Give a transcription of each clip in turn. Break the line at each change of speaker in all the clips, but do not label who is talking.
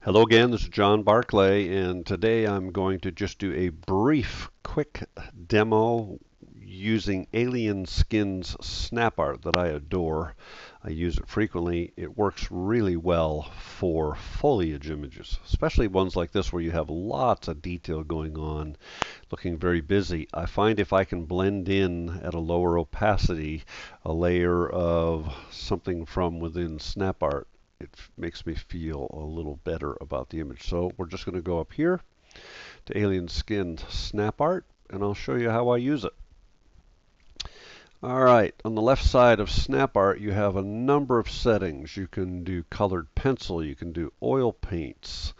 Hello again, this is John Barclay, and today I'm going to just do a brief, quick demo using Alien Skin's snap art that I adore. I use it frequently. It works really well for foliage images, especially ones like this where you have lots of detail going on, looking very busy. I find if I can blend in at a lower opacity a layer of something from within snap art, it makes me feel a little better about the image. So we're just going to go up here to Alien Skin Snap Art, and I'll show you how I use it. All right, on the left side of Snap Art, you have a number of settings. You can do colored pencil, you can do oil paints.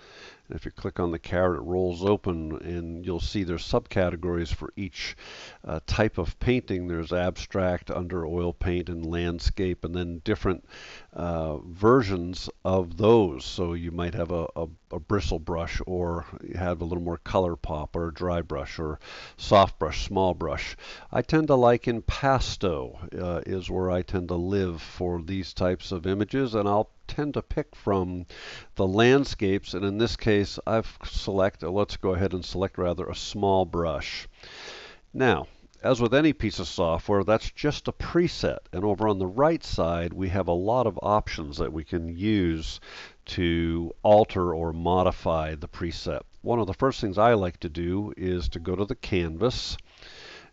And if you click on the caret, it rolls open, and you'll see there's subcategories for each type of painting. There's abstract, under oil paint, and landscape, and then different versions of those. So you might have a bristle brush, or you have a little more color pop, or a dry brush, or soft brush, small brush. I tend to like impasto is where I tend to live for these types of images, and I'll tend to pick from the landscapes, and in this case let's go ahead and select rather a small brush. Now, as with any piece of software, that's just a preset, and over on the right side we have a lot of options that we can use to alter or modify the preset. One of the first things I like to do is to go to the canvas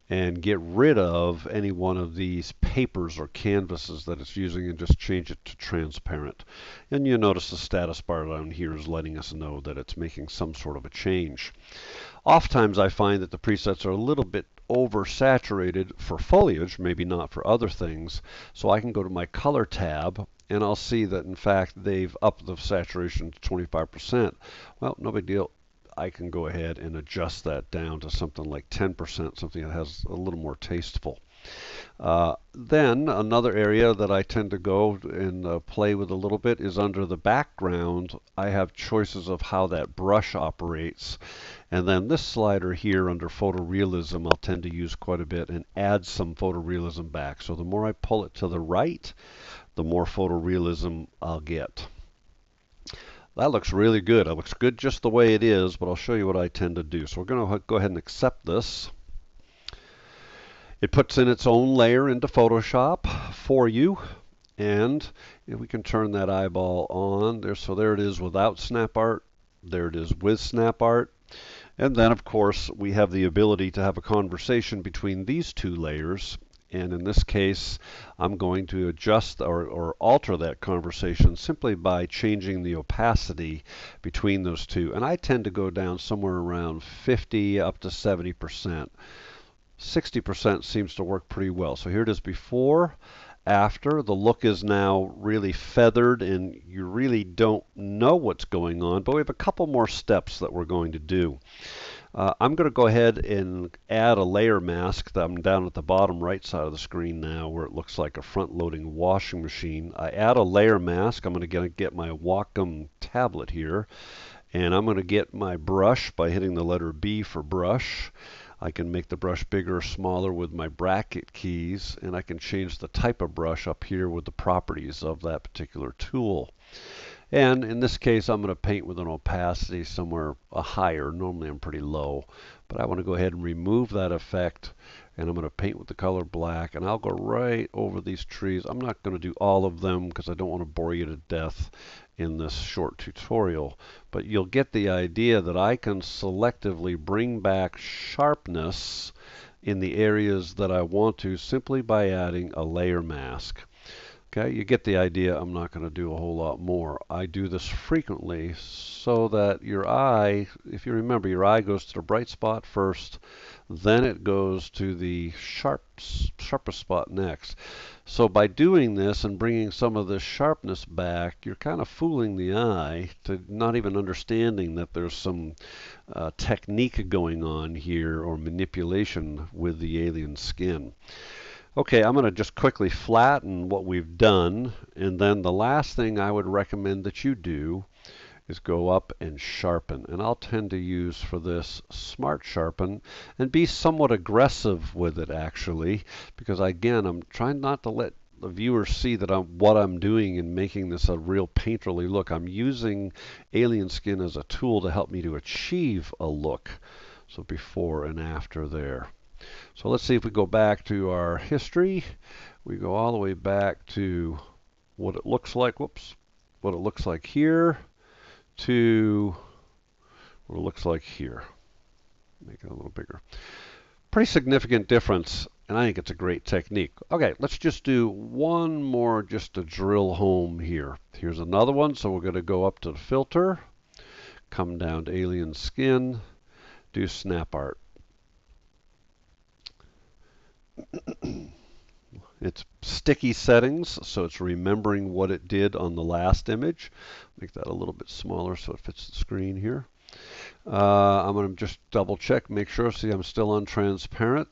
and get rid of any one of these papers or canvases that it's using and just change it to transparent. And you notice the status bar down here is letting us know that it's making some sort of a change. Oftentimes I find that the presets are a little bit oversaturated for foliage, maybe not for other things, so I can go to my color tab and I'll see that in fact they've upped the saturation to 25%. Well, no big deal. I can go ahead and adjust that down to something like 10%, something that has a little more tasteful. Then another area that I tend to go and play with a little bit is under the background. I have choices of how that brush operates. And then this slider here under photorealism I'll tend to use quite a bit and add some photorealism back. So the more I pull it to the right, the more photorealism I'll get. That looks really good. It looks good just the way it is, but I'll show you what I tend to do. So we're going to go ahead and accept this. It puts in its own layer into Photoshop for you, and we can turn that eyeball on there. So there it is without snap art. There it is with snap art. And then of course we have the ability to have a conversation between these two layers. And in this case, I'm going to adjust or alter that conversation simply by changing the opacity between those two. And I tend to go down somewhere around 50 up to 70%. 60% seems to work pretty well. So here it is before, after. The look is now really feathered and you really don't know what's going on, but we have a couple more steps that we're going to do. I'm going to go ahead and add a layer mask. I'm down at the bottom right side of the screen now where it looks like a front-loading washing machine. I add a layer mask. I'm going to get my Wacom tablet here, and I'm going to get my brush by hitting the letter B for brush. I can make the brush bigger or smaller with my bracket keys, and I can change the type of brush up here with the properties of that particular tool. And in this case, I'm going to paint with an opacity somewhere higher. Normally I'm pretty low, but I want to go ahead and remove that effect, and I'm going to paint with the color black, and I'll go right over these trees. I'm not going to do all of them because I don't want to bore you to death in this short tutorial, but you'll get the idea that I can selectively bring back sharpness in the areas that I want to simply by adding a layer mask. Okay, you get the idea. I'm not going to do a whole lot more. I do this frequently so that your eye, if you remember, your eye goes to the bright spot first, then it goes to the sharpest spot next. So by doing this and bringing some of this sharpness back, you're kind of fooling the eye to not even understanding that there's some technique going on here or manipulation with the alien skin. Okay, I'm going to just quickly flatten what we've done, and then the last thing I would recommend that you do is go up and sharpen. And I'll tend to use for this Smart Sharpen and be somewhat aggressive with it actually, because again, I'm trying not to let the viewers see that what I'm doing in making this a real painterly look. I'm using alien skin as a tool to help me to achieve a look. So before and after there. So let's see if we go back to our history. We go all the way back to what it looks like. Whoops. What it looks like here to what it looks like here. Make it a little bigger. Pretty significant difference, and I think it's a great technique. Okay, let's just do one more just to drill home here. Here's another one, so we're going to go up to the filter, come down to alien skin, do snap art. It's sticky settings, so it's remembering what it did on the last image. Make that a little bit smaller so it fits the screen here. I'm going to just double check, make sure. See, I'm still on transparent.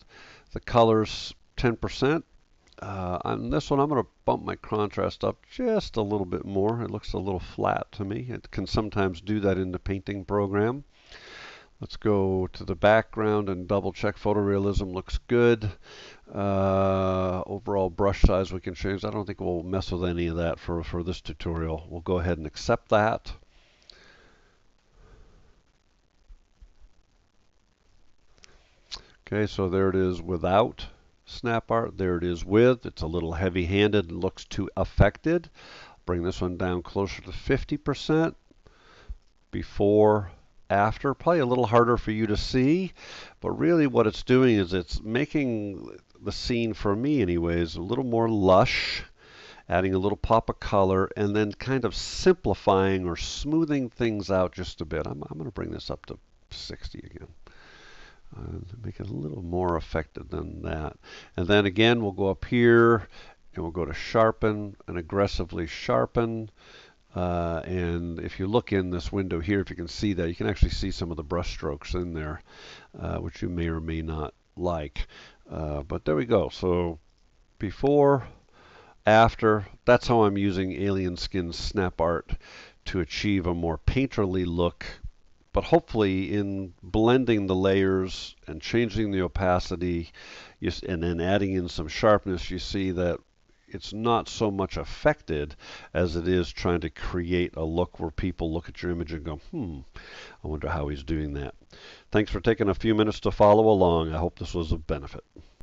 The color's 10%. On this one, I'm going to bump my contrast up just a little bit more. It looks a little flat to me. It can sometimes do that in the painting program. Let's go to the background and double check. Photorealism looks good. Overall brush size we can change. I don't think we'll mess with any of that for this tutorial. We'll go ahead and accept that. Okay, so there it is without snap art. There it is with. It's a little heavy-handed and looks too affected. Bring this one down closer to 50%. Before, after. Probably a little harder for you to see, but really what it's doing is it's making the scene, for me anyways, a little more lush, adding a little pop of color, and then kind of simplifying or smoothing things out just a bit. I'm going to bring this up to 60 again. Make it a little more affected than that. And then again, we'll go up here and we'll go to sharpen and aggressively sharpen. And if you look in this window here, if you can see that, you can actually see some of the brush strokes in there, which you may or may not like. But there we go. So before, after, that's how I'm using Alien Skin Snap Art to achieve a more painterly look. But hopefully in blending the layers and changing the opacity and then adding in some sharpness, you see that it's not so much affected as it is trying to create a look where people look at your image and go, I wonder how he's doing that. Thanks for taking a few minutes to follow along. I hope this was of benefit.